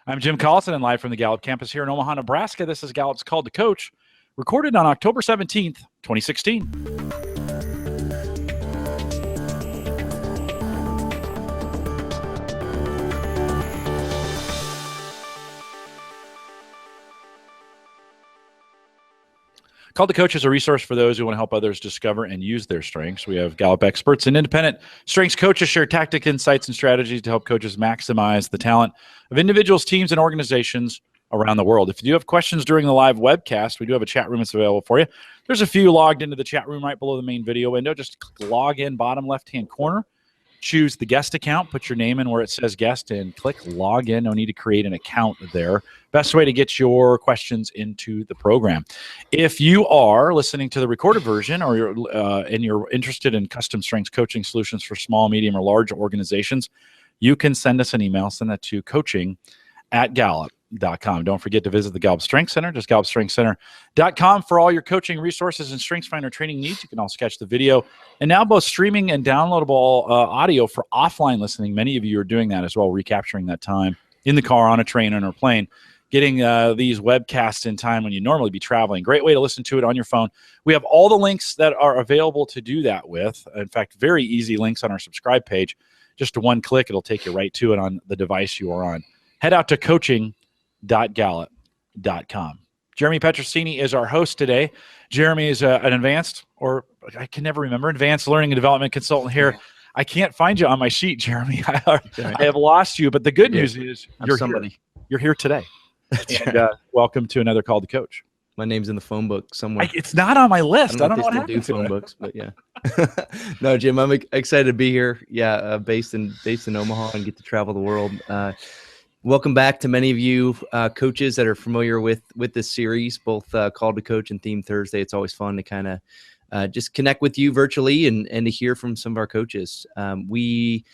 I'm Jim Collison and live from the Gallup campus here in Omaha, Nebraska. This is Gallup's Called to Coach, recorded on October 17th, 2016. Called to Coach is a resource for those who want to help others discover and use their strengths. We have Gallup experts and independent strengths coaches share tactics, insights, and strategies to help coaches maximize the talent of individuals, teams, and organizations around the world. If you do have questions during the live webcast, we do have a chat room that's available for you. There's a few logged into the chat room right below the main video window. Just log in, bottom left-hand corner. Choose the guest account, put your name in where it says guest, and click log in. No need to create an account there. Best way to get your questions into the program. If you are listening to the recorded version or you're interested in custom strengths coaching solutions for small, medium, or large organizations, you can send us an email. Send that to coaching@gallup.com. Don't forget to visit the Gallup Strengths Center, just gallupstrengthscenter.com for all your coaching resources and StrengthsFinder training needs. You can also catch the video and now both streaming and downloadable audio for offline listening. Many of you are doing that as well, recapturing that time in the car, on a train, or on a plane, getting these webcasts in time when you normally be traveling. Great way to listen to it on your phone. We have all the links that are available to do that with. In fact, very easy links on our subscribe page. Just one click, it'll take you right to it on the device you are on. Head out to coaching.gallup.com. Jeremy Petrosini is our host today. Jeremy is an advanced learning and development consultant here. I can't find you on my sheet, Jeremy. I have lost you, but the good news is you're here today. And welcome to another Call to Coach. My name's in the phone book somewhere. It's not on my list. I don't know what happened to phone books, but yeah. No, Jim, I'm excited to be here. Yeah, based in Omaha and get to travel the world. Welcome back to many of you coaches that are familiar with this series, both Call to Coach and Theme Thursday. It's always fun to kind of just connect with you virtually and to hear from some of our coaches. As we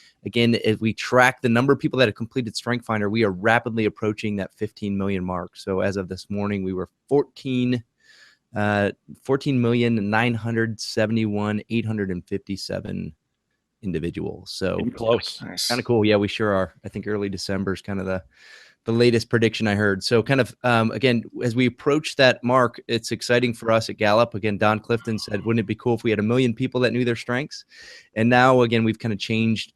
track the number of people that have completed Strength Finder, we are rapidly approaching that 15 million mark. So as of this morning, we were 14,971,857 individuals. So close. Nice. Kind of cool. Yeah, we sure are. I think early December is kind of the latest prediction I heard. So kind of, again, as we approach that mark, it's exciting for us at Gallup. Again, Don Clifton said, wouldn't it be cool if we had 1 million people that knew their strengths? And now, again, we've kind of changed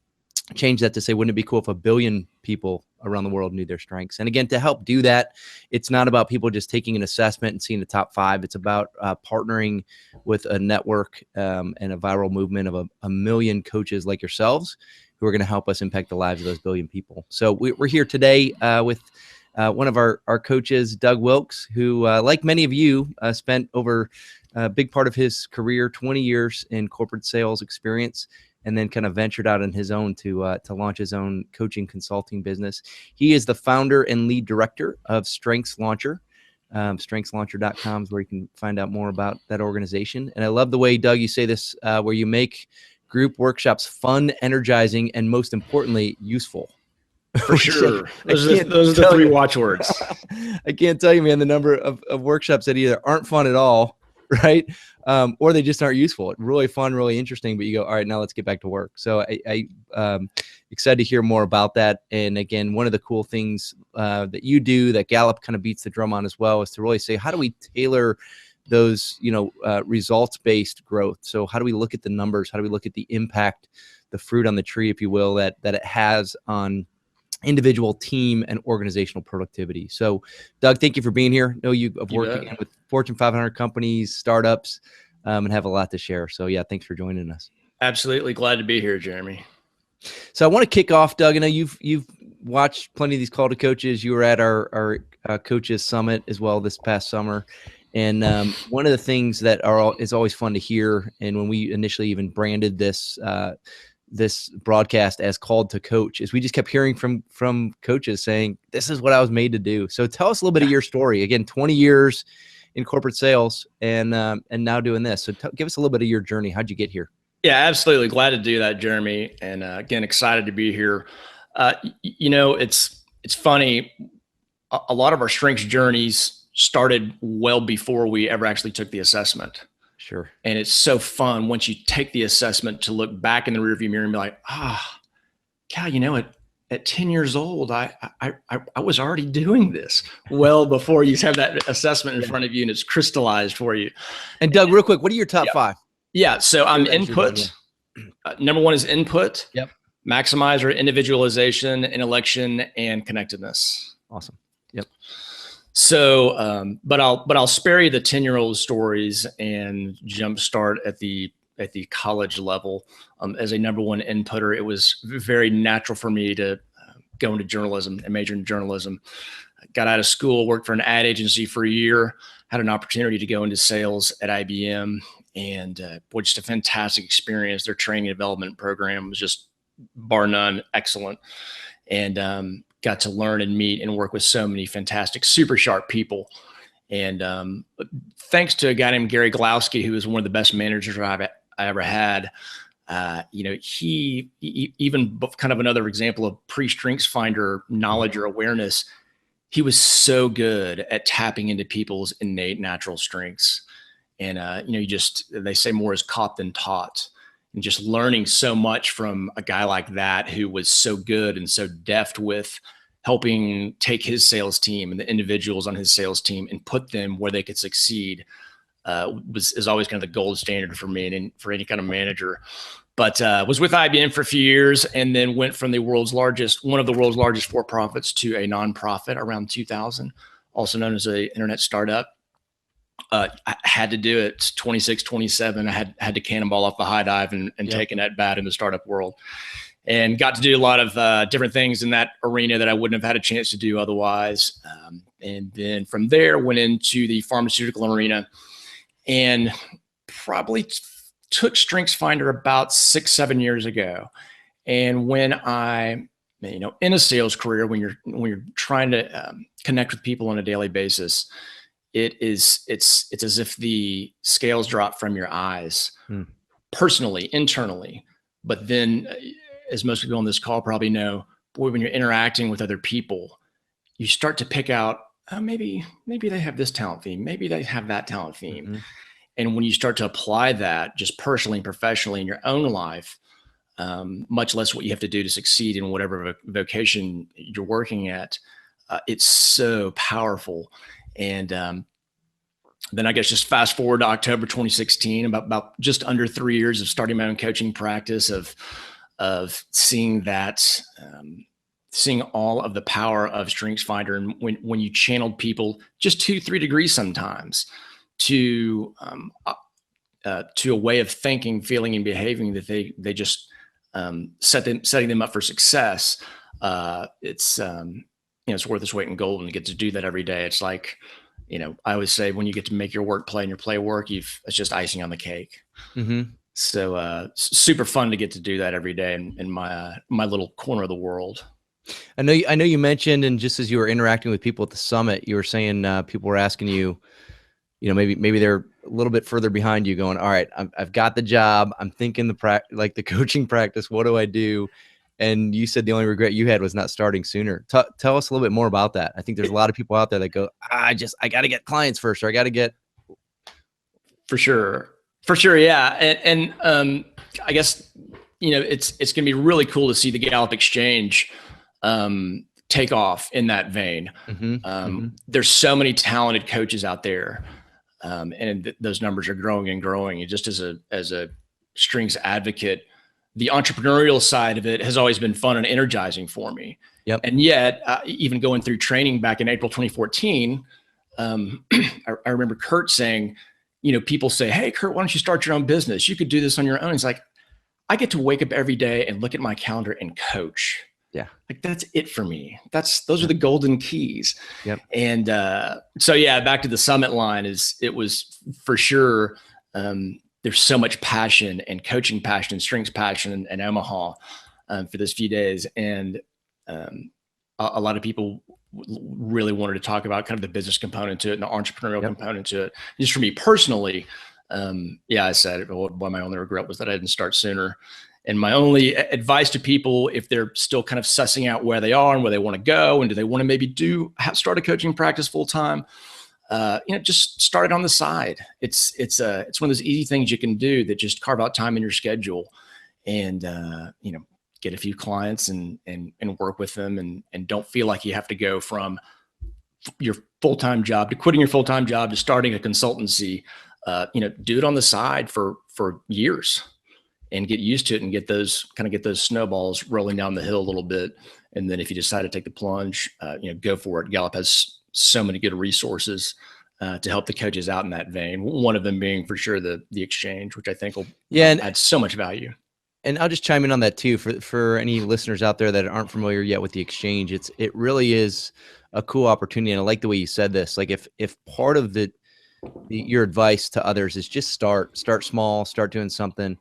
that to say, wouldn't it be cool if 1 billion people around the world knew their strengths? And again, to help do that, it's not about people just taking an assessment and seeing the top 5. It's about partnering with a network and a viral movement of a million coaches like yourselves who are going to help us impact the lives of those billion people. So we're here today with one of our coaches, Doug Wilks, who, like many of you, spent over a big part of his career, 20 years in corporate sales experience, and then kind of ventured out on his own to launch his own coaching consulting business. He is the founder and lead director of Strengths Launcher. StrengthsLauncher.com is where you can find out more about that organization. And I love the way, Doug, you say this, where you make group workshops fun, energizing, and most importantly, useful. For sure. Those are the 3 watchwords. I can't tell you, man, the number of workshops that either aren't fun at all, right? Or they just aren't useful. It's really fun, really interesting, but you go, all right, now let's get back to work. So I excited to hear more about that. And again, one of the cool things that you do that Gallup kind of beats the drum on as well is to really say, how do we tailor those, results-based growth? So how do we look at the numbers? How do we look at the impact, the fruit on the tree, if you will, that it has on individual, team, and organizational productivity? So, Doug, thank you for being here. I know you've worked again with Fortune 500 companies, startups, and have a lot to share. So, yeah, thanks for joining us. Absolutely. Glad to be here, Jeremy. So I want to kick off, Doug. I know you've watched plenty of these Call to Coaches. You were at our Coaches Summit as well this past summer. And one of the things that is always fun to hear, and when we initially even branded this broadcast as Called to Coach, is we just kept hearing from coaches saying, this is what I was made to do. So tell us a little bit of your story. Again, 20 years in corporate sales and now doing this. So give us a little bit of your journey. How'd you get here? Yeah, absolutely. Glad to do that, Jeremy. And again, excited to be here. It's funny. A lot of our strengths journeys started well before we ever actually took the assessment. Sure. And it's so fun once you take the assessment to look back in the rearview mirror and be like, God, at 10 years old, I was already doing this well before you have that assessment in front of you and it's crystallized for you. And Doug, real quick, what are your top 5? Yeah. So I'm That's your one, input. Number 1 is input. Yep. Maximizer, individualization, intellection, and connectedness. Awesome. Yep. So, but I'll spare you the 10-year-old stories and jumpstart at the college level. As a number 1 inputter, it was very natural for me to go into journalism and major in journalism. Got out of school, worked for an ad agency for a year, had an opportunity to go into sales at IBM, and just a fantastic experience. Their training and development program was just bar none excellent, and got to learn and meet and work with so many fantastic, super sharp people. And thanks to a guy named Gary Glowski, who was one of the best managers I ever had. He even kind of another example of pre-Strengths Finder knowledge or awareness. He was so good at tapping into people's innate natural strengths. And, they say more is caught than taught, and just learning so much from a guy like that, who was so good and so deft with helping take his sales team and the individuals on his sales team and put them where they could succeed, is always kind of the gold standard for me and for any kind of manager. But was with IBM for a few years, and then went from one of the world's largest for-profits to a nonprofit around 2000, also known as an internet startup. I had to do it 26, 27. I had to cannonball off the high dive and take an at bat in the startup world, and got to do a lot of different things in that arena that I wouldn't have had a chance to do otherwise. And then from there, went into the pharmaceutical arena, and probably took StrengthsFinder about 6-7 years ago. And when I, in a sales career, when you're trying to connect with people on a daily basis, it's as if the scales drop from your eyes, personally, internally. But then, as most people on this call probably know, boy, when you're interacting with other people, you start to pick out, oh, maybe they have this talent theme, maybe they have that talent theme. Mm-hmm. And when you start to apply that just personally and professionally in your own life, much less what you have to do to succeed in whatever vocation you're working at, it's so powerful. And then I guess just fast forward to October 2016, about just under 3 years of starting my own coaching practice, of seeing that, seeing all of the power of StrengthsFinder, and when you channeled people just 2-3 degrees sometimes to a way of thinking, feeling, and behaving that they just setting them up for success. It's worth its weight in gold, and to get to do that every day. It's like, I always say, when you get to make your work play and your play work, it's just icing on the cake. Mm-hmm. So super fun to get to do that every day in my little corner of the world. I know you mentioned, and just as you were interacting with people at the summit, you were saying people were asking you, maybe they're a little bit further behind you, going, all right, I've got the job, I'm thinking the coaching practice, what do I do? And you said the only regret you had was not starting sooner. Tell us a little bit more about that. I think there's a lot of people out there that go, I got to get clients first, or I got to get. For sure. Yeah. And I guess, it's going to be really cool to see the Gallup Exchange take off in that vein. Mm-hmm. There's so many talented coaches out there. And those numbers are growing and growing. And just as a strengths advocate, the entrepreneurial side of it has always been fun and energizing for me. Yep. And yet, even going through training back in April 2014, I remember Kurt saying, people say, hey, Kurt, why don't you start your own business? You could do this on your own. He's like, I get to wake up every day and look at my calendar and coach. Yeah. Like, that's it for me. Those are the golden keys. Yep. And back to the summit line, it was for sure, there's so much passion and coaching passion and strengths passion in Omaha for those few days. And a lot of people really wanted to talk about kind of the business component to it and the entrepreneurial component to it. Just for me personally, I said it, but my only regret was that I didn't start sooner. And my only advice to people, if they're still kind of sussing out where they are and where they want to go, and do they want to maybe start a coaching practice full time, just start it on the side. It's one of those easy things you can do that just carve out time in your schedule, and get a few clients and work with them, and don't feel like you have to go from your full-time job to quitting your full-time job to starting a consultancy. Do it on the side for years and get used to it and get those snowballs rolling down the hill a little bit. And then if you decide to take the plunge, go for it. Gallup has so many good resources to help the coaches out in that vein. One of them being for sure the exchange, which I think will add so much value. And I'll just chime in on that too, for any listeners out there that aren't familiar yet with the exchange. It really is a cool opportunity. And I like the way you said this. Like if part of your advice to others is just start small, start doing something.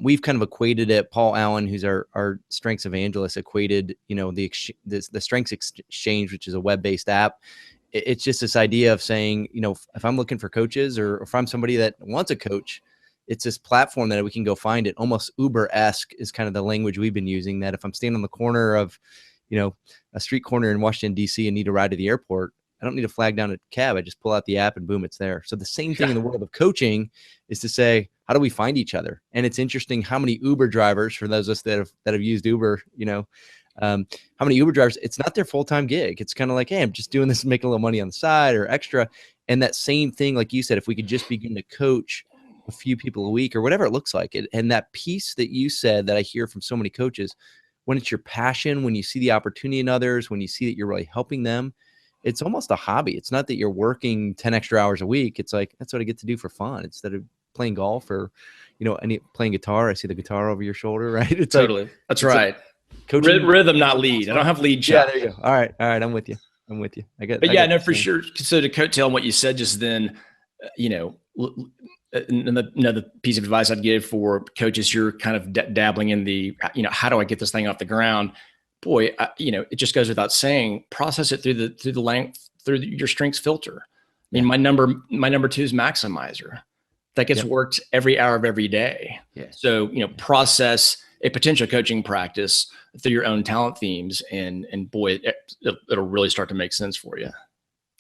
We've kind of equated it. Paul Allen, who's our strengths evangelist, equated, the Strengths Exchange, which is a web-based app. It's just this idea of saying, if I'm looking for coaches, or if I'm somebody that wants a coach, it's this platform that we can go find it. Almost Uber-esque is kind of the language we've been using, that if I'm standing on the corner of, a street corner in Washington, D.C. and need a ride to the airport, I don't need to flag down a cab. I just pull out the app and boom, it's there. So the same thing in the world of coaching is to say, how do we find each other? And it's interesting how many Uber drivers, for those of us that have used Uber, how many Uber drivers, it's not their full-time gig. It's kind of like, hey, I'm just doing this and making a little money on the side or extra. And that same thing, like you said, if we could just begin to coach a few people a week or whatever it looks like. And that piece that you said that I hear from so many coaches, when it's your passion, when you see the opportunity in others, when you see that you're really helping them, it's almost a hobby. It's not that you're working 10 extra hours a week. It's like, that's what I get to do for fun instead of playing golf or, playing guitar. I see the guitar over your shoulder, right? It's totally. Like, that's right. Coaching, rhythm, not lead. I don't have lead shot. Yeah, there you go. All right. I'm with you. For sure. So to coattail on what you said just then, another piece of advice I'd give for coaches, you're kind of dabbling in the, how do I get this thing off the ground? Boy, it just goes without saying, process it through your strengths filter. I mean, my number 2 is maximizer. That gets worked every hour of every day. Yeah. So, process a potential coaching practice through your own talent themes, and boy, it'll really start to make sense for you.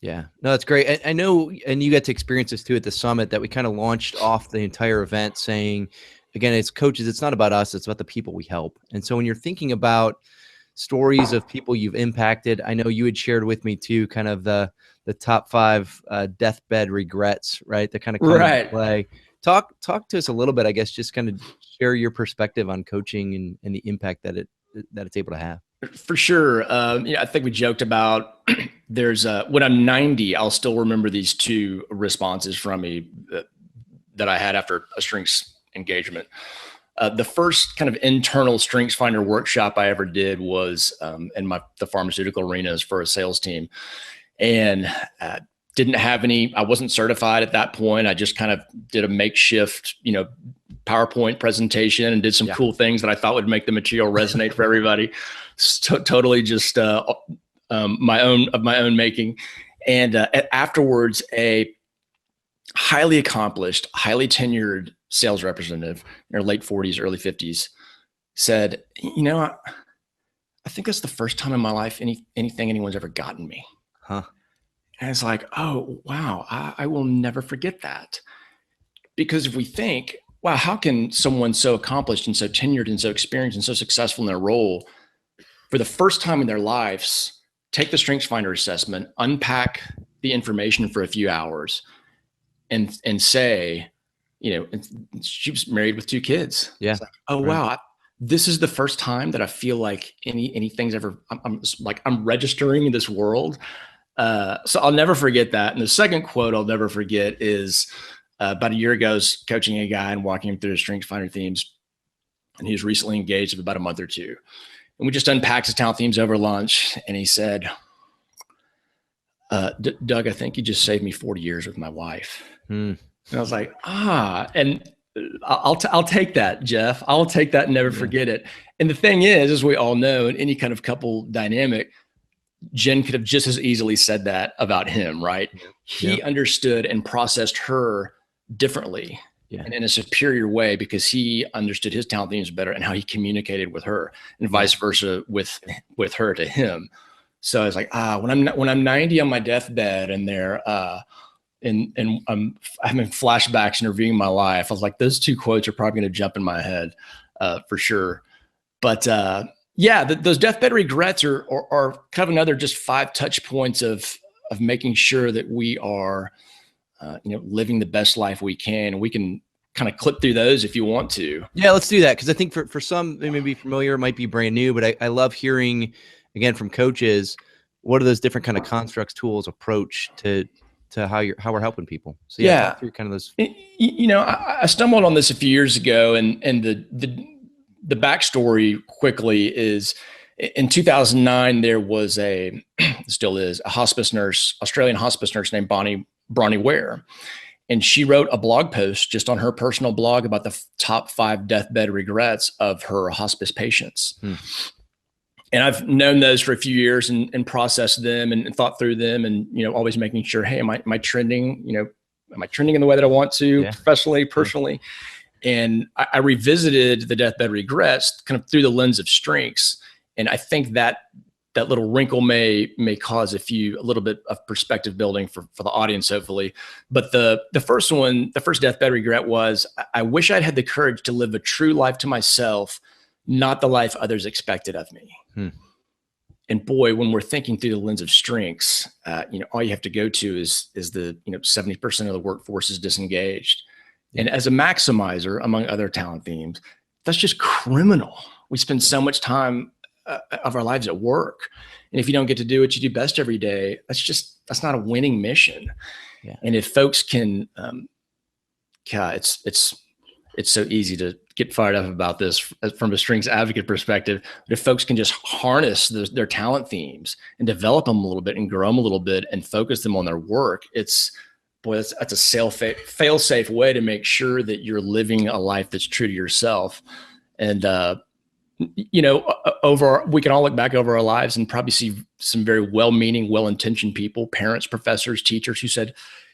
Yeah, no, that's great. I know, and you got to experience this too at the summit, that we kind of launched off the entire event saying, again, as coaches, it's not about us, it's about the people we help. And so when you're thinking about stories of people you've impacted, I know you had shared with me too, kind of the top 5 deathbed regrets, right? That kind of come into play. Talk to us a little bit, I guess, just kind of share your perspective on coaching and the impact that it's able to have. For sure. I think we joked about there's when I'm 90, I'll still remember these 2 responses from me that I had after a strengths engagement. The first kind of internal strengths finder workshop I ever did was in the pharmaceutical arenas for a sales team, and didn't have I wasn't certified at that point. I just kind of did a makeshift, PowerPoint presentation and did some cool things that I thought would make the material resonate for everybody. Totally just my own making. And afterwards, a highly accomplished, highly tenured sales representative in their late 40s, early 50s said, I think that's the first time in my life anything anyone's ever gotten me. Huh. And it's like, oh, wow, I will never forget that. Because if we think, wow, how can someone so accomplished and so tenured and so experienced and so successful in their role for the first time in their lives, take the Strengths Finder assessment, unpack the information for a few hours and say, she was married with 2 kids. Yeah. It's like, oh, wow. This is the first time that I feel like anything's ever, I'm registering in this world. So I'll never forget that. And the second quote I'll never forget is about a year ago, I was coaching a guy and walking him through his Strengths Finder themes. And he was recently engaged of about a month or 2. And we just unpacked his talent themes over lunch. And he said, Doug, I think you just saved me 40 years with my wife. And I was like, and I'll take that, Jeff. I'll take that and never forget it. And the thing is, as we all know, in any kind of couple dynamic, Jen could have just as easily said that about him, right? He understood and processed her differently and in a superior way because he understood his talent themes better and how he communicated with her, and vice versa with her to him. So I was like, when I'm 90 on my deathbed and there, and I'm having flashbacks and reviewing my life, I was like, those 2 quotes are probably going to jump in my head for sure. But yeah, those deathbed regrets are kind of another just 5 touch points of making sure that we are, living the best life we can. We can kind of clip through those if you want to. Yeah, let's do that. Cause I think for some, they may be familiar, it might be brand new, but I love hearing again from coaches, what are those different kind of constructs, tools, approach to how we're helping people. So yeah, talk through kind of those. I stumbled on this a few years ago, and the backstory quickly is in 2009, there was still is a hospice nurse, Australian hospice nurse named Bronnie Ware. And she wrote a blog post just on her personal blog about the top 5 deathbed regrets of her hospice patients. And I've known those for a few years and processed them and thought through them, and, always making sure, hey, am I trending, am I trending in the way that I want to, professionally, personally? And I revisited the deathbed regrets kind of through the lens of strengths. And I think that little wrinkle may cause a little bit of perspective building for the audience, hopefully. But the first one, the first deathbed regret was, I wish I'd had the courage to live a true life to myself, not the life others expected of me. And boy, when we're thinking through the lens of strengths, all you have to go to is the 70% of the workforce is disengaged. And as a maximizer, among other talent themes, that's just criminal. We spend so much time of our lives at work. And if you don't get to do what you do best every day, that's not a winning mission. Yeah. And if folks can, it's so easy to get fired up about this from a strengths advocate perspective. But if folks can just harness their talent themes and develop them a little bit and grow them a little bit and focus them on their work, that's a fail-safe way to make sure that you're living a life that's true to yourself. And, we can all look back over our lives and probably see some very well-meaning, well-intentioned people, parents, professors, teachers who said,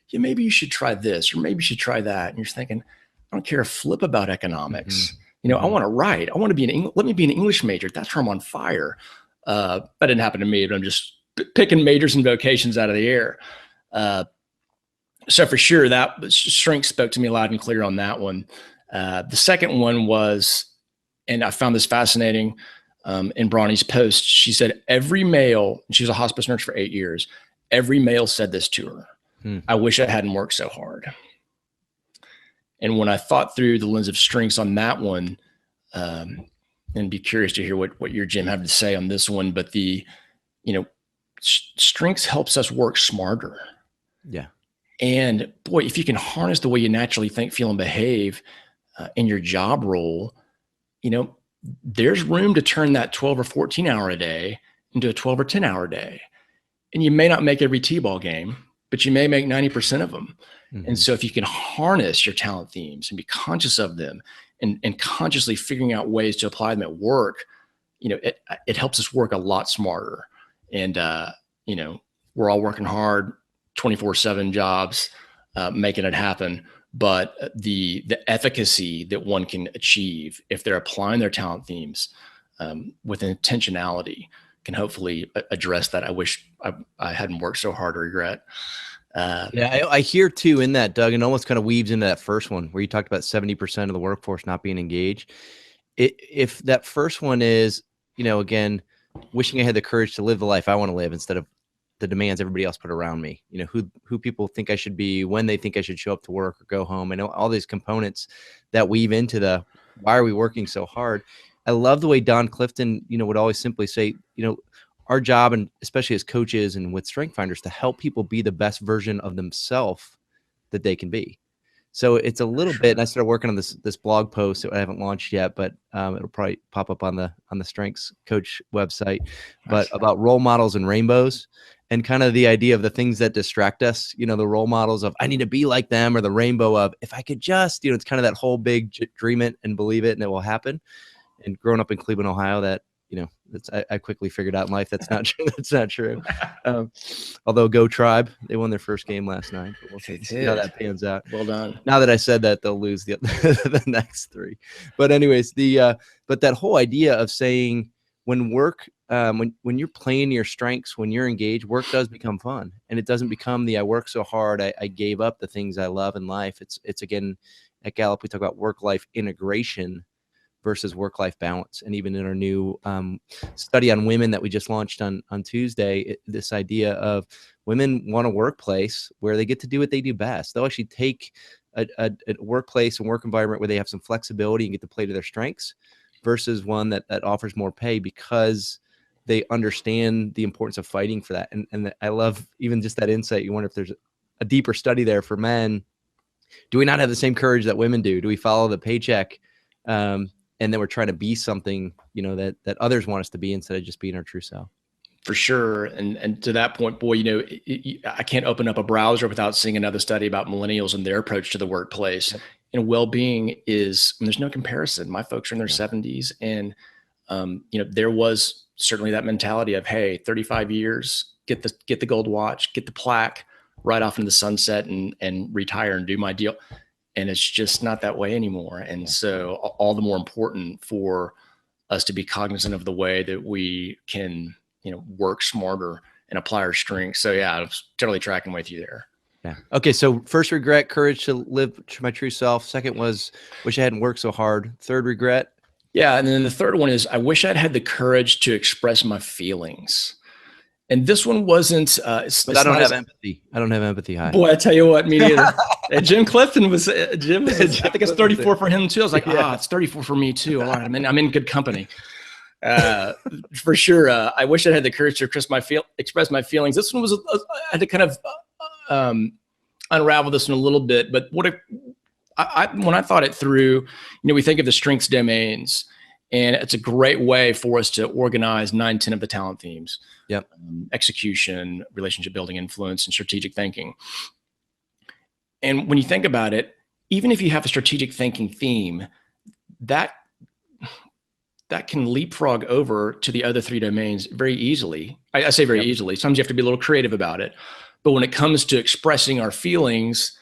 yeah, maybe you should try this, or maybe you should try that. And you're thinking, I don't care a flip about economics. I want to write. I want to let me be an English major. That's where I'm on fire. That didn't happen to me, but I'm just picking majors and vocations out of the air. So for sure, that strength spoke to me loud and clear on that one. The second one was, and I found this fascinating in Bronnie's post. She said every male, she was a hospice nurse for 8 years, every male said this to her. I wish I hadn't worked so hard. And when I thought through the lens of strengths on that one, and be curious to hear what your Jim have to say on this one, but strengths helps us work smarter. Yeah. And boy, if you can harness the way you naturally think, feel, and behave in your job role, there's room to turn that 12 or 14 hour a day into a 12 or 10 hour day. And you may not make every T-ball game, but you may make 90% of them. And so if you can harness your talent themes and be conscious of them and consciously figuring out ways to apply them at work, it helps us work a lot smarter. And, we're all working hard, 24/7 jobs, making it happen. But the efficacy that one can achieve if they're applying their talent themes with intentionality can hopefully address that. I wish I hadn't worked so hard to regret. I hear too in that, Doug, and almost kind of weaves into that first one where you talked about 70% of the workforce not being engaged. If that first one is, again, wishing I had the courage to live the life I want to live instead of the demands everybody else put around me, who people think I should be, when they think I should show up to work or go home. I know all these components that weave into the, why are we working so hard? I love the way Don Clifton, would always simply say, our job, and especially as coaches and with strength finders, to help people be the best version of themselves that they can be. So it's a little bit, and I started working on this blog post that I haven't launched yet, but it'll probably pop up on the Strengths Coach website, but about role models and rainbows, and kind of the idea of the things that distract us, the role models of I need to be like them, or the rainbow of if I could just, it's kind of that whole big dream it and believe it and it will happen. And growing up in Cleveland, Ohio, that, I quickly figured out in life that's not true. That's not true. Although Go Tribe, they won their first game last night. But we'll see how that pans out. Well done. Now that I said that, they'll lose the next 3. But anyways, but that whole idea of saying when work, when you're playing your strengths, when you're engaged, work does become fun, and it doesn't become I work so hard, I gave up the things I love in life. It's again, at Gallup, we talk about work-life integration. versus work-life balance. And even in our new study on women that we just launched on Tuesday, this idea of women want a workplace where they get to do what they do best. They'll actually take a workplace and work environment where they have some flexibility and get to play to their strengths versus one that offers more pay because they understand the importance of fighting for that. And I love even just that insight. You wonder if there's a deeper study there for men. Do we not have the same courage that women do? Do we follow the paycheck? And then we're trying to be something, that others want us to be instead of just being our true self. For sure. And to that point, boy, I can't open up a browser without seeing another study about millennials and their approach to the workplace. Yep. And well-being there's no comparison. My folks are in their 70s, and there was certainly that mentality of, hey, 35 years, get the gold watch, get the plaque, right off into the sunset and retire and do my deal. And it's just not that way anymore. And so all the more important for us to be cognizant of the way that we can, work smarter and apply our strengths. So yeah, I'm totally tracking with you there. Yeah. Okay. So first regret, courage to live my true self. Second was wish I hadn't worked so hard. Third regret. Yeah. And then the third one is I wish I'd had the courage to express my feelings. And this one wasn't, I don't have empathy. I don't have empathy. Hi. Boy, I tell you what, me neither. Jim Clifton was, I think it's 34 for him too. I was like, it's 34 for me too. All right, I'm in good company. For sure. I wish I had the courage to express my feelings. This one was, I had to kind of unravel this one a little bit, but when I thought it through, we think of the strengths domains, and it's a great way for us to organize 9-10 of the talent themes. Yep. Execution, relationship building, influence, and strategic thinking. And when you think about it, even if you have a strategic thinking theme, that can leapfrog over to the other 3 domains very easily. I say very easily. Sometimes you have to be a little creative about it. But when it comes to expressing our feelings,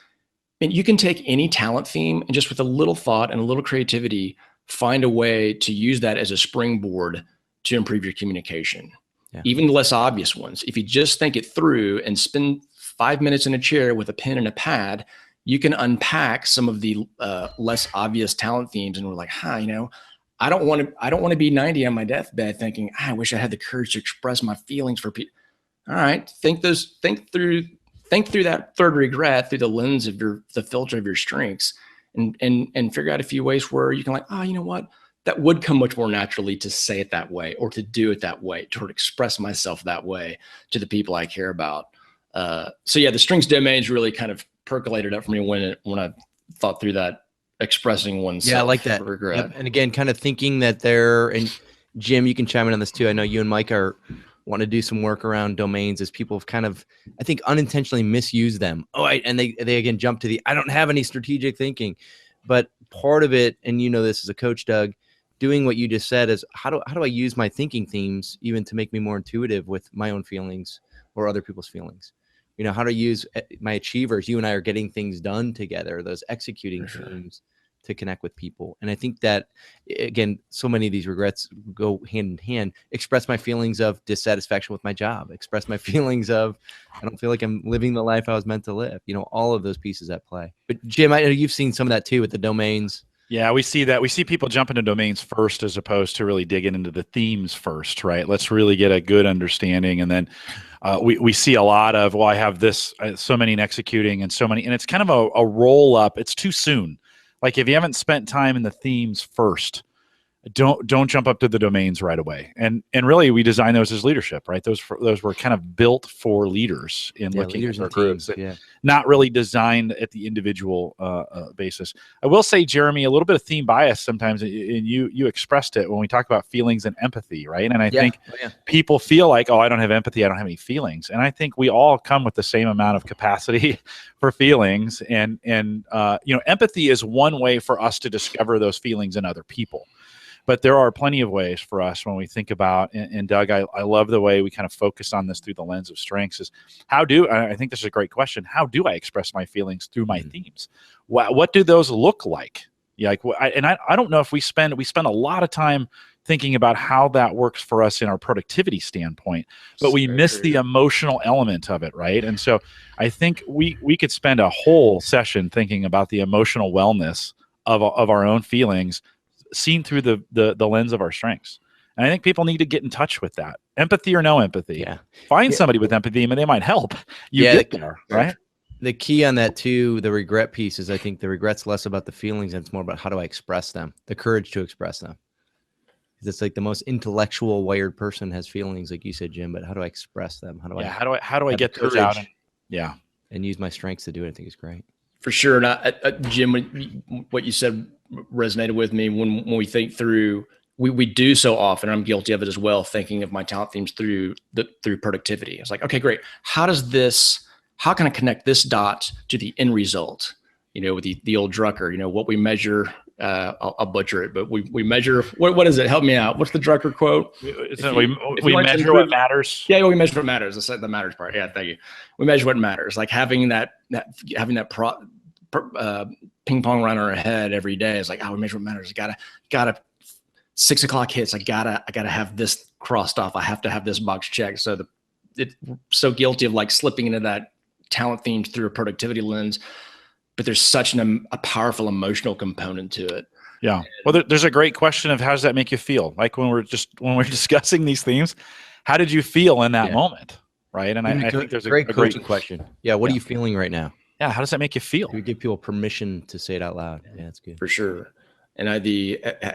and you can take any talent theme and just with a little thought and a little creativity, find a way to use that as a springboard to improve your communication. Yeah. Even the less obvious ones. If you just think it through and spend 5 minutes in a chair with a pen and a pad, you can unpack some of the less obvious talent themes. And we're like, I don't want to be 90 on my deathbed thinking, I wish I had the courage to express my feelings for people. All right. Think through that third regret through the lens of the filter of your strengths, and figure out a few ways where you can you know what? That would come much more naturally to say it that way, or to do it that way, to express myself that way to the people I care about. So yeah, the strengths domains really kind of percolated up for me when I thought through that expressing oneself. Yeah, I like that. Regret. Yep. And again, kind of thinking that and Jim, you can chime in on this too. I know you and Mike want to do some work around domains as people have kind of, I think, unintentionally misused them. And they again jump to I don't have any strategic thinking. But part of it, and this as a coach, Doug, doing what you just said is how do I use my thinking themes even to make me more intuitive with my own feelings or other people's feelings? How to use my achievers. You and I are getting things done together, those executing themes to connect with people. And I think that, again, so many of these regrets go hand in hand. Express my feelings of dissatisfaction with my job. Express my feelings of, I don't feel like I'm living the life I was meant to live. All of those pieces at play. But Jim, I know you've seen some of that too with the domains. Yeah, we see that. We see people jump into domains first as opposed to really digging into the themes first, right? Let's really get a good understanding. And then we see a lot of, I have this, so many in executing and so many, and it's kind of a roll up. It's too soon. Like if you haven't spent time in the themes first, don't jump up to the domains right away. And really, we design those as leadership, right? Those were kind of built for leaders in looking at their groups, not really designed at the individual basis. I will say, Jeremy, a little bit of theme bias sometimes, and you expressed it when we talk about feelings and empathy, right? And I think people feel like, I don't have empathy, I don't have any feelings. And I think we all come with the same amount of capacity for feelings. And empathy is one way for us to discover those feelings in other people. But there are plenty of ways for us when we think about, and Doug, I love the way we kind of focus on this through the lens of strengths, is I think this is a great question. How do I express my feelings through my themes? What do those look like? I don't know if we spend a lot of time thinking about how that works for us in our productivity standpoint, but we miss the emotional element of it, right? And so I think we could spend a whole session thinking about the emotional wellness of our own feelings, seen through the lens of our strengths. And I think people need to get in touch with that. Empathy or no empathy. Yeah. Find somebody with empathy and they might help you get there, right? The key on that too, the regret piece, is I think the regret's less about the feelings and it's more about how do I express them, the courage to express them. Because it's like the most intellectual wired person has feelings, like you said, Jim, but how do I express them? How do I get those out? And use my strengths to do it. I think is great. For sure. And Jim, what you said resonated with me when we think through, we do so often, I'm guilty of it as well, thinking of my talent themes through productivity. It's like, okay, great. How can I connect this dot to the end result? With the old Drucker, what we measure, I'll butcher it, but we measure, what is it? Help me out. What's the Drucker quote? We measure what matters. Yeah, we measure what matters. I said the matters part. Yeah, thank you. We measure what matters. Like having that ping pong run in our head every day is like, we measure what matters. Gotta 6 o'clock hits. I gotta have this crossed off. I have to have this box checked. So it's so guilty of like slipping into that talent themes through a productivity lens, but there's such a powerful emotional component to it. Yeah. Well, there's a great question of how does that make you feel? Like when we're discussing these themes, how did you feel in that moment? Right. And I think there's a great coaching question. Yeah. What are you feeling right now? Yeah. How does that make you feel? We give people permission to say it out loud. Yeah, that's good. For sure. And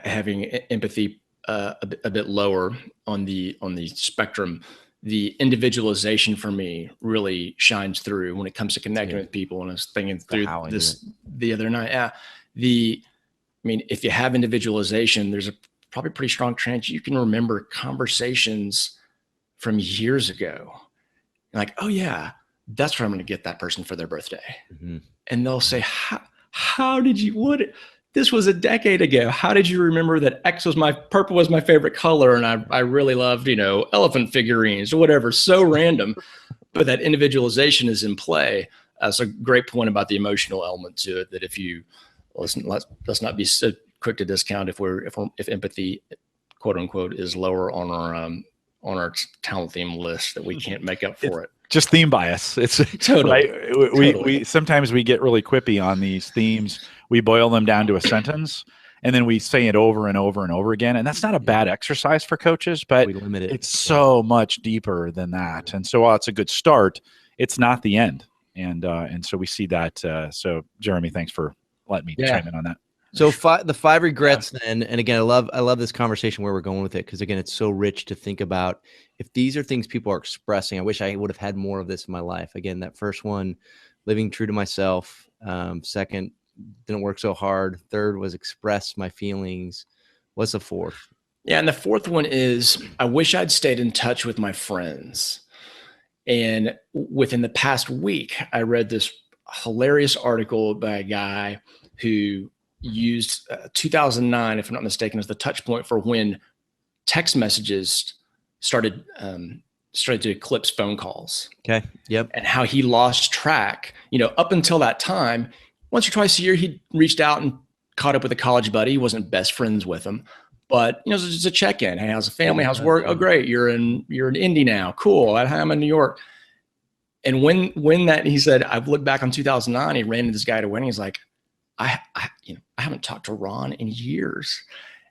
having empathy a bit lower on the spectrum, the individualization for me really shines through when it comes to connecting with people. And I was thinking through this the other night. If you have individualization, there's a probably pretty strong chance you can remember conversations from years ago. Like, oh yeah, that's where I'm going to get that person for their birthday. Mm-hmm. And they'll say, how did you, this was a decade ago. How did you remember that purple was my favorite color? And I really loved, elephant figurines or whatever. So random, but that individualization is in play. So great point about the emotional element to it, that if you listen, let's not be so quick to discount if empathy, quote unquote, is lower on our talent theme list, that we can't make up for it. Just theme bias. It's totally. Right? We sometimes we get really quippy on these themes. We boil them down to a sentence and then we say it over and over and over again. And that's not a bad exercise for coaches, but it's so much deeper than that. And so while it's a good start, it's not the end. And so we see that. So Jeremy, thanks for letting me chime in on that. So the 5 regrets then, and again, I love this conversation where we're going with it, because again, it's so rich to think about. If these are things people are expressing, I wish I would have had more of this in my life. Again, that first one, living true to myself. Second, didn't work so hard. Third was express my feelings. What's the fourth? Yeah, and the fourth one is, I wish I'd stayed in touch with my friends. And within the past week, I read this hilarious article by a guy who used 2009, if I'm not mistaken, as the touch point for when text messages started to eclipse phone calls. Okay. Yep. And how he lost track. Up until that time, once or twice a year, he reached out and caught up with a college buddy. He wasn't best friends with him, but it was just a check-in. Hey, how's the family? How's work? Oh, great. You're in Indy now. Cool. I'm in New York. And when that, he said, I've looked back on 2009, he ran into this guy at a wedding. He's like, I haven't talked to Ron in years.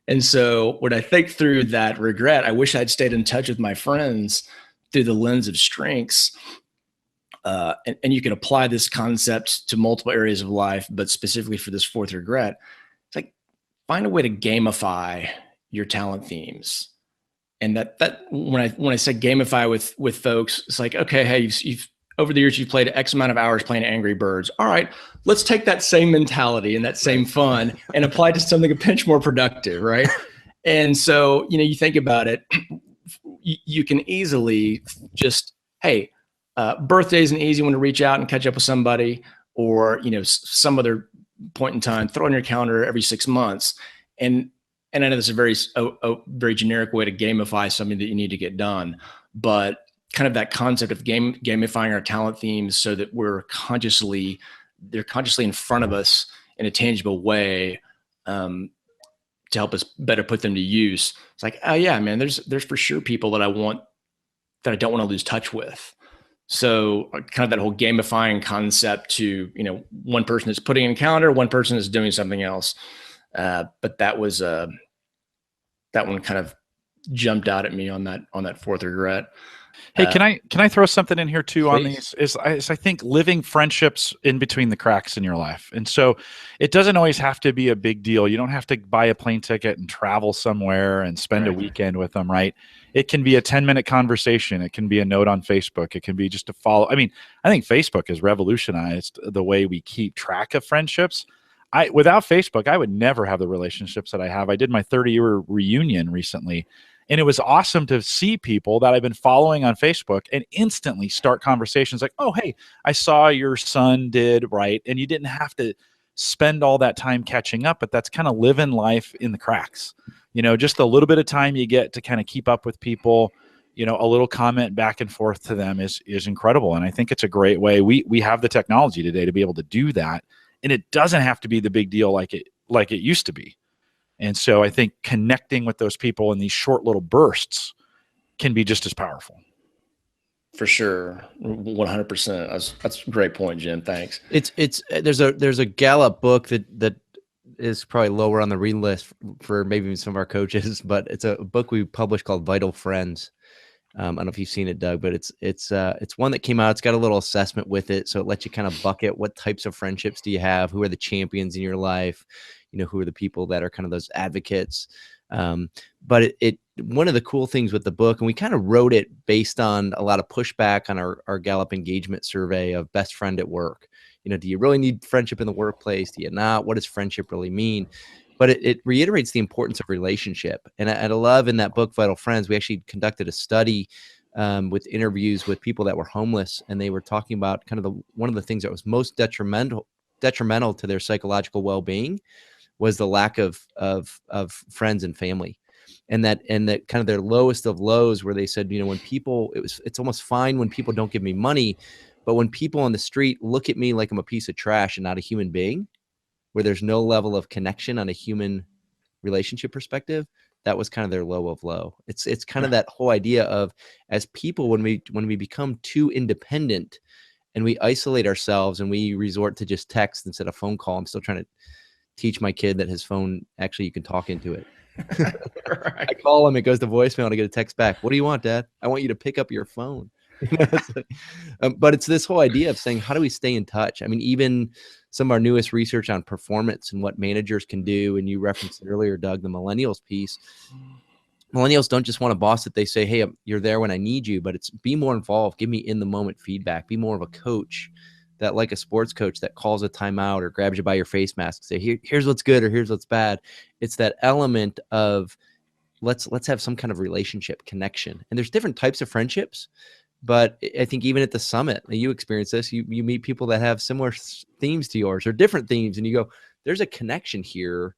And so when I think through that regret, I wish I'd stayed in touch with my friends through the lens of strengths. And you can apply this concept to multiple areas of life, but specifically for this fourth regret, it's like, find a way to gamify your talent themes. And that when I say gamify with folks, it's like, okay, hey, you've over the years, you've played X amount of hours playing Angry Birds. All right, let's take that same mentality and that same fun and apply it to something a pinch more productive, right? And so, you think about it, you can easily just, hey, birthday's an easy one to reach out and catch up with somebody, or, some other point in time, throw on your calendar every 6 months. And I know this is a very generic way to gamify something that you need to get done, but kind of that concept of gamifying our talent themes so that they're consciously in front of us in a tangible way, to help us better put them to use. It's like, oh yeah, man, there's for sure people that I don't want to lose touch with. So kind of that whole gamifying concept to, one person is putting in a calendar, one person is doing something else. But that was that one kind of jumped out at me on that fourth regret. Hey, can I throw something in here too on Please. these? Is I think living friendships in between the cracks in your life, and so it doesn't always have to be a big deal. You don't have to buy a plane ticket and travel somewhere and spend a weekend with them, right? It can be a 10-minute conversation. It can be a note on Facebook. It can be just a follow. I mean, I think Facebook has revolutionized the way we keep track of friendships. Without Facebook, I would never have the relationships that I have. I did my 30-year reunion recently, and it was awesome to see people that I've been following on Facebook and instantly start conversations like, oh, hey, I saw your son did, right? And you didn't have to spend all that time catching up, but that's kind of living life in the cracks. You know, just a little bit of time you get to kind of keep up with people, you know, a little comment back and forth to them is incredible. And I think it's a great way. We have the technology today to be able to do that. And it doesn't have to be the big deal like it used to be. And so I think connecting with those people in these short little bursts can be just as powerful. For sure. 100%. That's a great point, Jim. Thanks. There's a Gallup book that is probably lower on the read list for maybe some of our coaches, but it's a book we published called Vital Friends. I don't know if you've seen it, Doug, but it's one that came out. It's got a little assessment with it, so it lets you kind of bucket what types of friendships do you have, who are the champions in your life, you know, who are the people that are kind of those advocates. But it one of the cool things with the book, and we kind of wrote it based on a lot of pushback on our Gallup engagement survey of best friend at work. You know, do you really need friendship in the workplace? Do you not? What does friendship really mean? But it reiterates the importance of relationship. And I love in that book, Vital Friends, we actually conducted a study with interviews with people that were homeless. And they were talking about kind of one of the things that was most detrimental to their psychological well-being was the lack of friends and family. And that kind of their lowest of lows where they said, you know, when people, it's almost fine when people don't give me money, but when people on the street look at me like I'm a piece of trash and not a human being, where there's no level of connection on a human relationship perspective, that was kind of their low of low. It's kind of that whole idea of, as people, when we become too independent and we isolate ourselves and we resort to just text instead of phone call. I'm still trying to teach my kid that his phone, actually you can talk into it. Right. I call him, it goes to voicemail, and I get a text back. What do you want, Dad? I want you to pick up your phone. But it's this whole idea of saying, how do we stay in touch? I mean, even some of our newest research on performance and what managers can do, and you referenced it earlier, Doug, the millennials piece. Millennials don't just want a boss that they say, hey, you're there when I need you, but it's be more involved, give me in the moment feedback, be more of a coach, that like a sports coach that calls a timeout or grabs you by your face mask, say, here's what's good or here's what's bad. It's that element of let's have some kind of relationship connection. And there's different types of friendships, but I think even at the summit, you experience this, you meet people that have similar themes to yours or different themes, and you go, there's a connection here.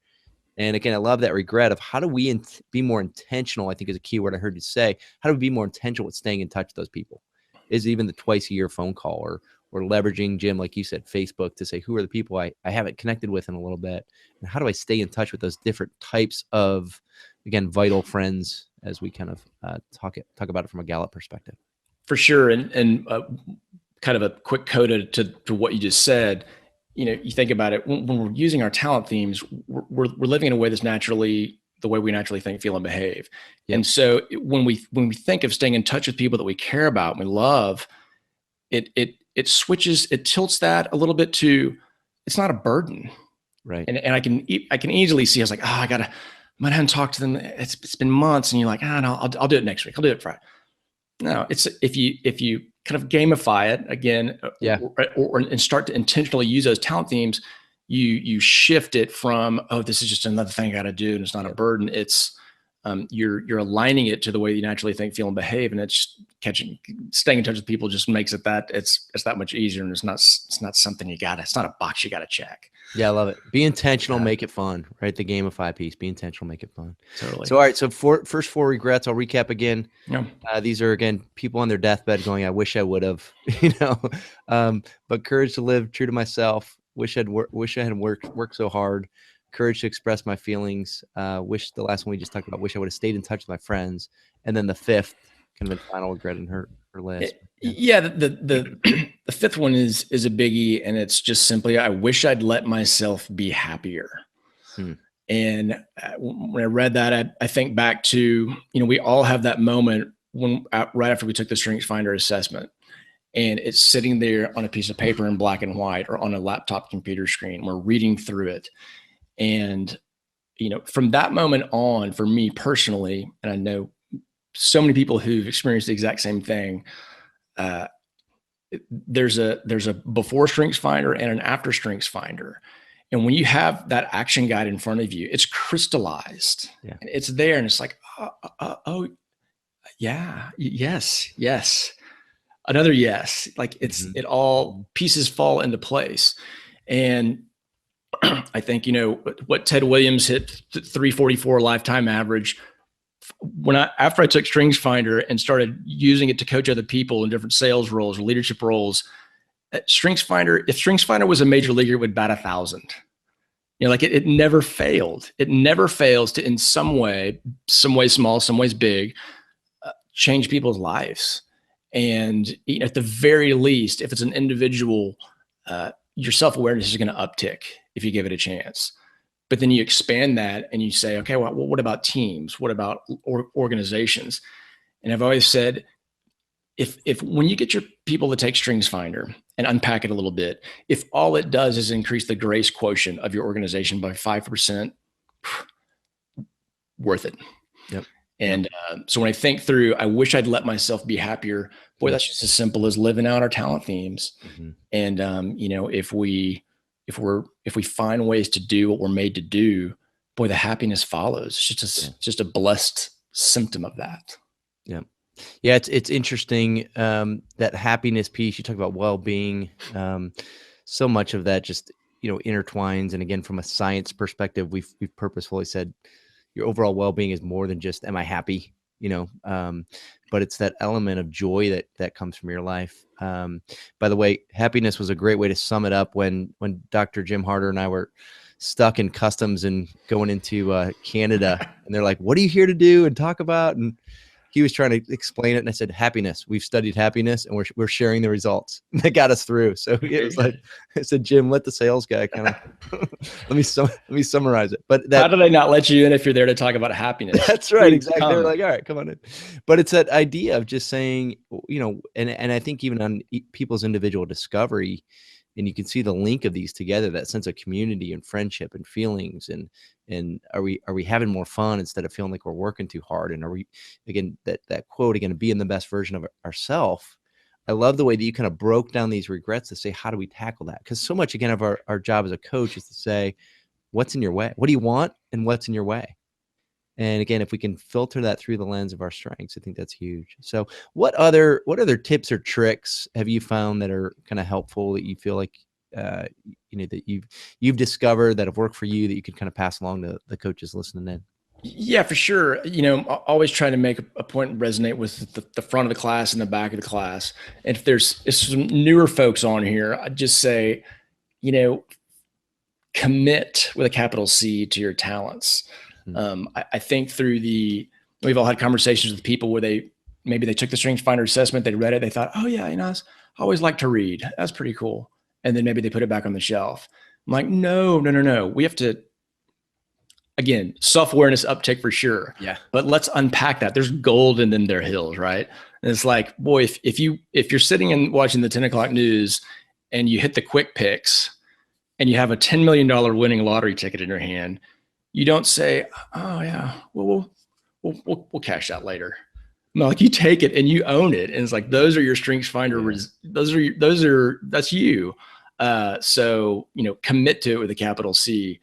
And again, I love that regret of how do we be more intentional, I think is a key word I heard you say. How do we be more intentional with staying in touch with those people? Is it even the twice a year phone call or leveraging, Jim, like you said, Facebook to say, who are the people I haven't connected with in a little bit? And how do I stay in touch with those different types of, again, vital friends as we kind of talk about it from a Gallup perspective? For sure. And kind of a quick coda to what you just said. You know, you think about it, when we're using our talent themes, we're living in a way that's naturally the way we naturally think, feel, and behave. Yep. And so when we think of staying in touch with people that we care about and we love, it switches, it tilts that a little bit to, it's not a burden. Right. And I can easily see, I was like, I haven't talked to them. It's been months. And you're like, no, I'll do it next week. I'll do it Friday. No, it's if you kind of gamify it again, yeah, and start to intentionally use those talent themes, you shift it from, oh, this is just another thing I got to do, and it's not a burden. It's you're aligning it to the way you naturally think, feel, and behave, and it's staying in touch with people just makes it that it's that much easier, and it's not something it's not a box you got to check. Yeah, I love it. Be intentional, make it fun, right? The gamify piece, be intentional, make it fun. Totally. So, all right. So first four regrets, I'll recap again. Yeah. These are, again, people on their deathbed going, I wish I would have, but courage to live true to myself. Wish I had worked so hard. Courage to express my feelings. Wish, the last one we just talked about, wish I would have stayed in touch with my friends. And then the fifth, kind of the final regret in her list. Yeah, the fifth one is a biggie, and it's just simply, I wish I'd let myself be happier. And when I read that, I think back to, we all have that moment right after we took the StrengthsFinder assessment, and it's sitting there on a piece of paper in black and white or on a laptop computer screen. We're reading through it. And, from that moment on, for me personally, and I know so many people who've experienced the exact same thing, there's a before StrengthsFinder and an after StrengthsFinder. And when you have that action guide in front of you, it's crystallized. Yeah. And it's there, and it's like, oh yeah, yes, another yes. Like it all pieces fall into place. And I think, what Ted Williams hit 344 lifetime average. After I took StrengthsFinder and started using it to coach other people in different sales roles or leadership roles, StrengthsFinder, if StrengthsFinder was a major leaguer, it would bat 1,000. Like it never failed. It never fails to, in some way small, some ways big, change people's lives. And at the very least, if it's an individual, your self-awareness is going to uptick if you give it a chance. But then you expand that and you say, okay, well, what about teams? What about organizations? And I've always said, if when you get your people to take StrengthsFinder and unpack it a little bit, if all it does is increase the grace quotient of your organization by 5%, worth it. Yep. And so when I think through, I wish I'd let myself be happier. Boy, that's just as simple as living out our talent themes. Mm-hmm. And if we find ways to do what we're made to do, boy, the happiness follows. It's just a blessed symptom of that. Yeah. Yeah. It's interesting. That happiness piece, you talk about well-being. So much of that just, intertwines. And again, from a science perspective, we've purposefully said your overall well-being is more than just, am I happy? But it's that element of joy that comes from your life. By the way, happiness was a great way to sum it up when Dr. Jim Harder and I were stuck in customs and going into Canada, and they're like, what are you here to do and talk about? And he was trying to explain it, and I said, happiness. We've studied happiness, and we're sharing the results. That got us through. So it was like, I said, Jim, let the sales guy kind of let me summarize it. But how do they not let you in if you're there to talk about happiness? That's right, exactly. They're like, all right, come on in. But it's that idea of just saying, and I think even on people's individual discovery, and you can see the link of these together, that sense of community and friendship and feelings, and are we having more fun instead of feeling like we're working too hard? And are we, again, that quote again, being the best version of ourselves. I love the way that you kind of broke down these regrets to say, how do we tackle that? Because so much again of our job as a coach is to say, what's in your way? What do you want and what's in your way? And again, if we can filter that through the lens of our strengths, I think that's huge. So what other tips or tricks have you found that are kind of helpful that you feel like, that you've discovered that have worked for you that you could kind of pass along to the coaches listening in? Yeah, for sure. Always trying to make a point and resonate with the front of the class and the back of the class. And if there's some newer folks on here, I'd just say, commit with a capital C to your talents. I think we've all had conversations with people where maybe they took the StrengthsFinder assessment, they read it, they thought, oh yeah, I always like to read. That's pretty cool. And then maybe they put it back on the shelf. I'm like, no. We have to, again, self-awareness uptick for sure. Yeah. But let's unpack that. There's gold in them there hills, right? And it's like, boy, if you're sitting and watching the 10 o'clock news and you hit the quick picks and you have a $10 million winning lottery ticket in your hand, you don't say, oh yeah, well, we'll cash that later. No, like you take it and you own it. And it's like, those are your StrengthsFinder. That's you. So, commit to it with a capital C,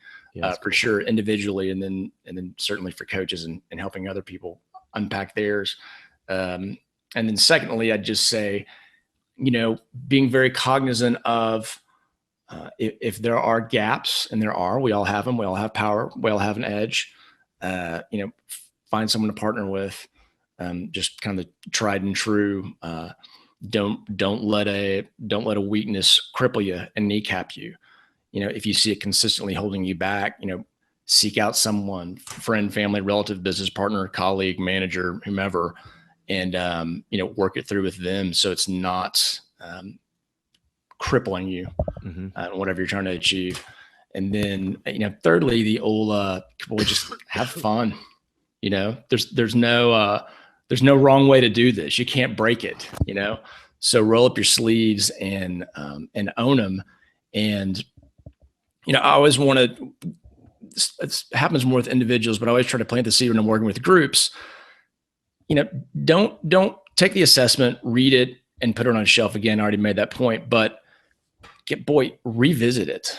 for sure, individually. And then certainly for coaches and helping other people unpack theirs. And then secondly, I'd just say, being very cognizant of, if there are gaps, and we all have them, we all have power, we all have an edge, find someone to partner with, just kind of the tried and true. Don't let a weakness cripple you and kneecap you. If you see it consistently holding you back, seek out someone, friend, family, relative, business partner, colleague, manager, whomever, and, work it through with them. So it's not, crippling you, whatever you're trying to achieve. And then, thirdly, the old, boy, just have fun. There's no wrong way to do this. You can't break it, So roll up your sleeves and own them. And, I always want to, it happens more with individuals, but I always try to plant the seed when I'm working with groups. Don't take the assessment, read it, and put it on a shelf again. I already made that point, but revisit it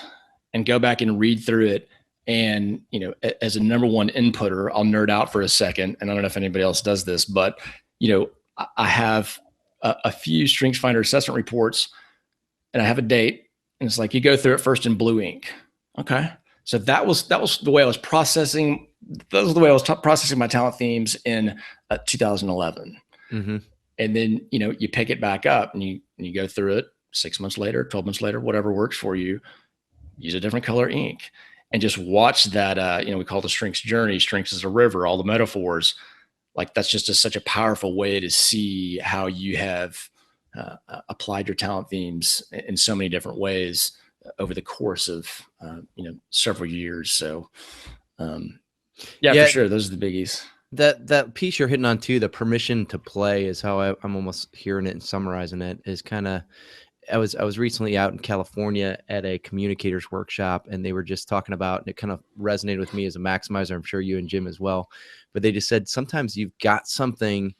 and go back and read through it. And, as a number one inputter, I'll nerd out for a second. And I don't know if anybody else does this, but, I have a few StrengthsFinder assessment reports, and I have a date, and it's like, you go through it first in blue ink. Okay. So that was the way I was processing. That was the way I was processing my talent themes in 2011. Mm-hmm. And then, you pick it back up and you go through it 6 months later, 12 months later, whatever works for you, use a different color ink and just watch that, we call it the strengths journey. Strengths is a river, all the metaphors. Like that's just such a powerful way to see how you have applied your talent themes in so many different ways over the course of, several years. So, yeah, for sure. Those are the biggies. That piece you're hitting on too, the permission to play, is how I'm almost hearing it and summarizing it. Is kind of, I was recently out in California at a communicators workshop, and they were just talking about, and it kind of resonated with me as a maximizer. I'm sure you and Jim as well, but they just said sometimes you've got something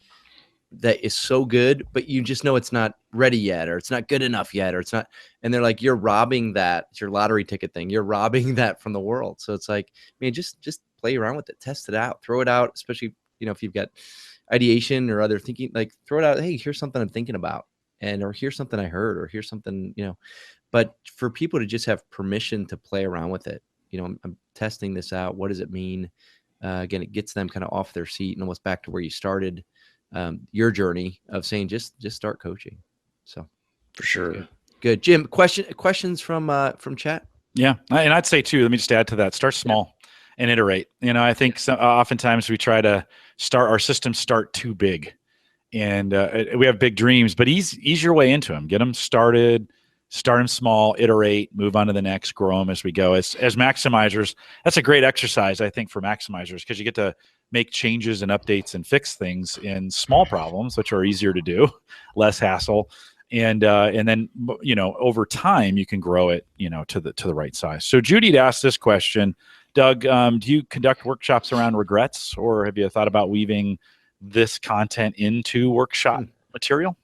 that is so good, but you just know it's not ready yet, or it's not good enough yet, or it's not. And they're like, you're robbing that. It's your lottery ticket thing. You're robbing that from the world. So it's like, man, just play around with it, test it out, throw it out, especially, if you've got ideation or other thinking, like throw it out. Hey, here's something I'm thinking about, or here's something I heard, or here's something, but for people to just have permission to play around with it, I'm testing this out. What does it mean? Again, it gets them kind of off their seat and almost back to where you started your journey of saying, just start coaching. So for sure. Good. Jim, questions from chat? Yeah. And I'd say too, let me just add to that, start small and iterate. I think oftentimes we try to our systems start too big, and we have big dreams, but ease your way into them, get them started, start them small, iterate, move on to the next, grow them as we go. As maximizers, that's a great exercise, I think, for maximizers, because you get to make changes and updates and fix things in small problems, which are easier to do, less hassle. And then, over time you can grow it, to the right size. So Judy had asked this question, Doug, do you conduct workshops around regrets, or have you thought about weaving this content into workshop material?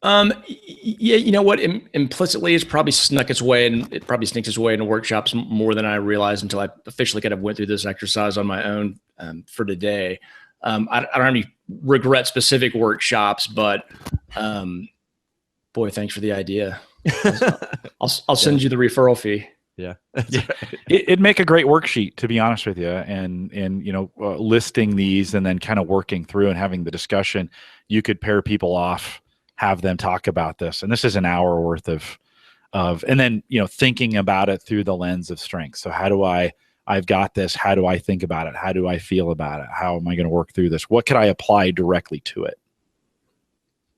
Yeah, you know what? Implicitly, it's probably snuck its way, and it probably sneaks its way into workshops more than I realized until I officially kind of went through this exercise on my own for today. I don't have any regret-specific workshops, but boy, thanks for the idea. I'll send you the referral fee. Yeah, it'd make a great worksheet, to be honest with you, and listing these and then kind of working through and having the discussion. You could pair people off, have them talk about this, and this is an hour worth of, and then thinking about it through the lens of strength. So I've got this. How do I think about it? How do I feel about it? How am I going to work through this? What could I apply directly to it?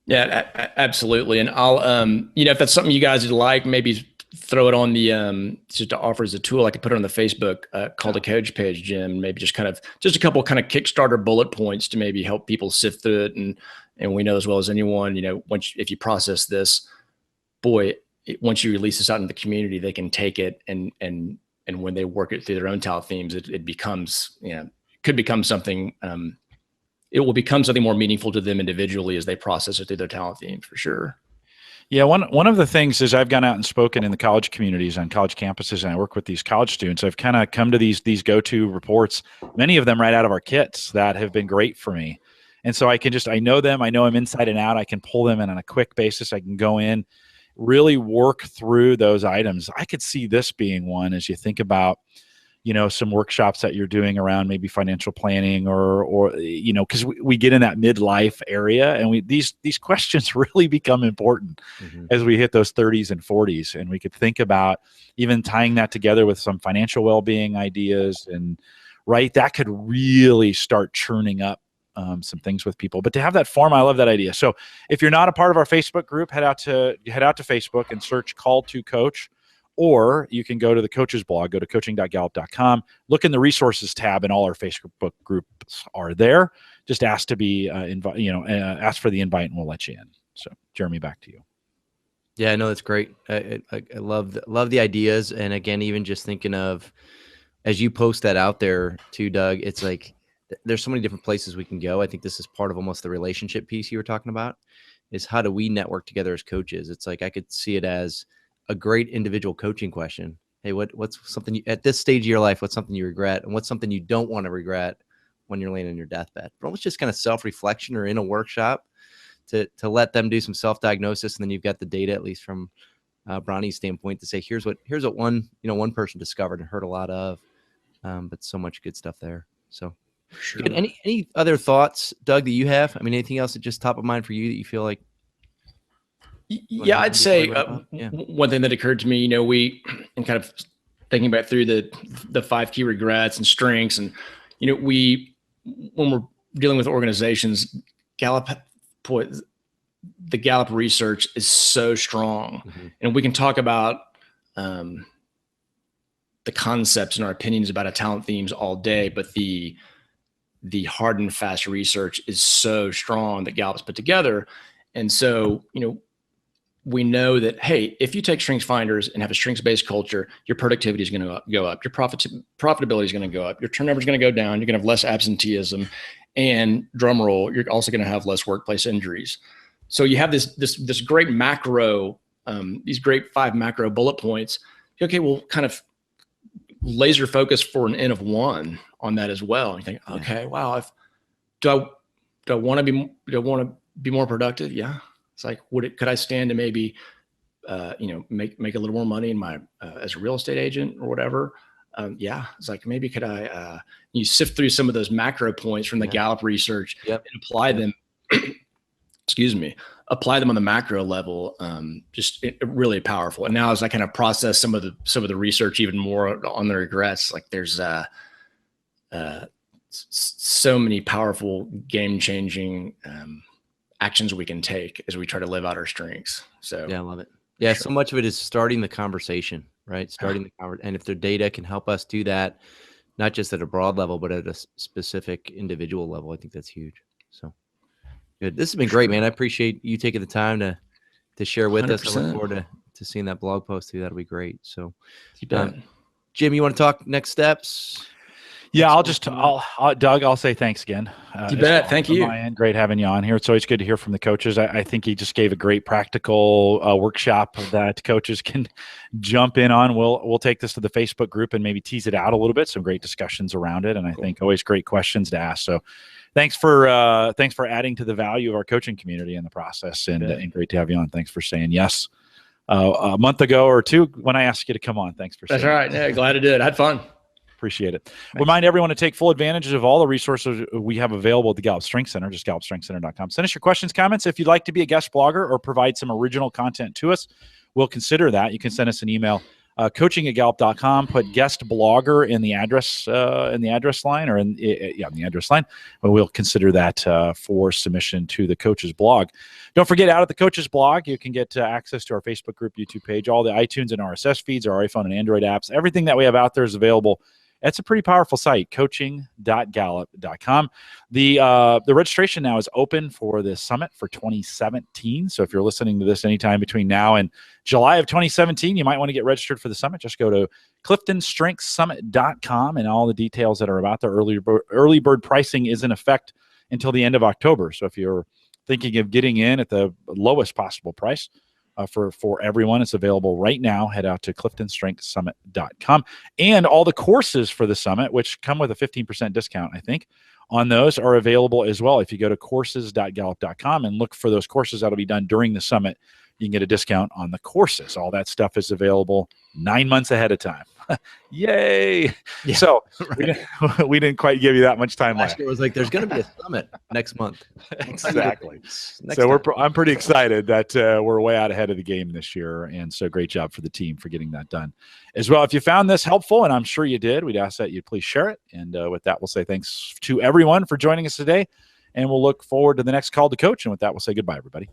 Yeah, absolutely. And I'll, if that's something you guys would like, maybe throw it on the, just to offer as a tool. I could put it on the Facebook Call to Coach page, Jim, maybe just a couple kind of Kickstarter bullet points to maybe help people sift through it. And we know as well as anyone, if you process this, boy, once you release this out in the community, they can take it and when they work it through their own talent themes, it becomes, could become something, it will become something more meaningful to them individually as they process it through their talent themes, for sure. Yeah, one of the things is I've gone out and spoken in the college communities on college campuses, and I work with these college students. I've kind of come to these go-to reports, many of them right out of our kits, that have been great for me. And so I know them, I know them inside and out. I can pull them in on a quick basis. I can go in, really work through those items. I could see this being one as you think about, some workshops that you're doing around maybe financial planning or because we get in that midlife area, and these questions really become important as we hit those 30s and 40s. And we could think about even tying that together with some financial well-being ideas, and that could really start churning up some things with people. But to have that form, I love that idea. So if you're not a part of our Facebook group, head out to Facebook and search Call to Coach, or you can go to the coaches blog, go to coaching.gallup.com, look in the resources tab, and all our Facebook groups are there. Just ask to be ask for the invite and we'll let you in. So Jeremy, back to you. Yeah, no, that's great. I love the ideas. And again, even just thinking of, as you post that out there too, Doug, it's like, there's so many different places we can go. I think this is part of almost the relationship piece you were talking about, is how do we network together as coaches? It's like, I could see it as a great individual coaching question. Hey, what's something at this stage of your life, what's something you regret, and what's something you don't want to regret when you're laying on your deathbed? But almost just kind of self-reflection, or in a workshop to let them do some self-diagnosis. And then you've got the data, at least from Bronny's standpoint, to say, here's what one person discovered and heard a lot of, but so much good stuff there. So Sure. good. Any other thoughts, Doug, that you have? I mean, anything else that just top of mind for you that you feel like? Yeah, I'd say one thing that occurred to me, and kind of thinking back through the 5 key regrets and strengths, and when we're dealing with organizations, the Gallup research is so strong, and we can talk about the concepts and our opinions about a talent themes all day, but the hard and fast research is so strong that Gallup's put together. And so, we know that, hey, if you take strengths finders and have a strengths-based culture, your productivity is going to go up. Your profitability is going to go up. Your turnover is going to go down. You're going to have less absenteeism, and drum roll, you're also going to have less workplace injuries. So you have this great macro, these great 5 macro bullet points. Okay, we'll kind of laser focus for an N of 1 on that as well. And you think, okay, wow, do I want to be more productive? Yeah. It's like, could I stand to maybe, make a little more money in my, as a real estate agent or whatever? Yeah. It's like, maybe could I, you sift through some of those macro points from the Gallup research and apply them, apply them on the macro level. Really powerful. And now as I kind of process some of the research even more on the regrets, like there's, so many powerful game-changing, actions we can take as we try to live out our strengths. So yeah, I love it. Yeah. Sure. So much of it is starting the conversation, right? Starting the conversation. And if their data can help us do that, not just at a broad level, but at a specific individual level, I think that's huge. So good. This has been great, man. I appreciate you taking the time to share with 100%. Us. I look forward to seeing that blog post too. That'll be great. So Jim, you want to talk next steps? Yeah, Doug, I'll say thanks again. You bet. Thank you. Great having you on here. It's always good to hear from the coaches. I think you just gave a great practical workshop that coaches can jump in on. We'll take this to the Facebook group and maybe tease it out a little bit. Some great discussions around it, and I think always great questions to ask. So thanks for adding to the value of our coaching community in the process, and great to have you on. Thanks for saying yes a month ago or 2 when I asked you to come on. Thanks for saying that's all right. Yeah, glad to do it. I had fun. Appreciate it. Remind everyone to take full advantage of all the resources we have available at the Gallup Strengths Center, just gallupstrengthscenter.com. Send us your questions, comments. If you'd like to be a guest blogger or provide some original content to us, we'll consider that. You can send us an email, coaching@gallup.com, put guest blogger in the address line, or in the address line. But we'll consider that for submission to the coach's blog. Don't forget, out at the coach's blog, you can get access to our Facebook group, YouTube page, all the iTunes and RSS feeds, our iPhone and Android apps. Everything that we have out there is available. It's a pretty powerful site, coaching.gallup.com. The registration now is open for the summit for 2017. So if you're listening to this anytime between now and July of 2017, you might want to get registered for the summit. Just go to CliftonStrengthsSummit.com, and all the details that are about the early bird pricing is in effect until the end of October. So if you're thinking of getting in at the lowest possible price, for everyone, it's available right now. Head out to CliftonStrengthsSummit.com. And all the courses for the summit, which come with a 15% discount, I think, on those, are available as well. If you go to courses.gallup.com and look for those courses that'll be done during the summit, you can get a discount on the courses. All that stuff is available 9 months ahead of time. Yay. Yeah, so we didn't quite give you that much time left. It was like, there's going to be a summit next month. Exactly. So I'm pretty excited that we're way out ahead of the game this year. And so great job for the team for getting that done as well. If you found this helpful, and I'm sure you did, we'd ask that you please share it. And with that, we'll say thanks to everyone for joining us today. And we'll look forward to the next call to coach. And with that, we'll say goodbye, everybody.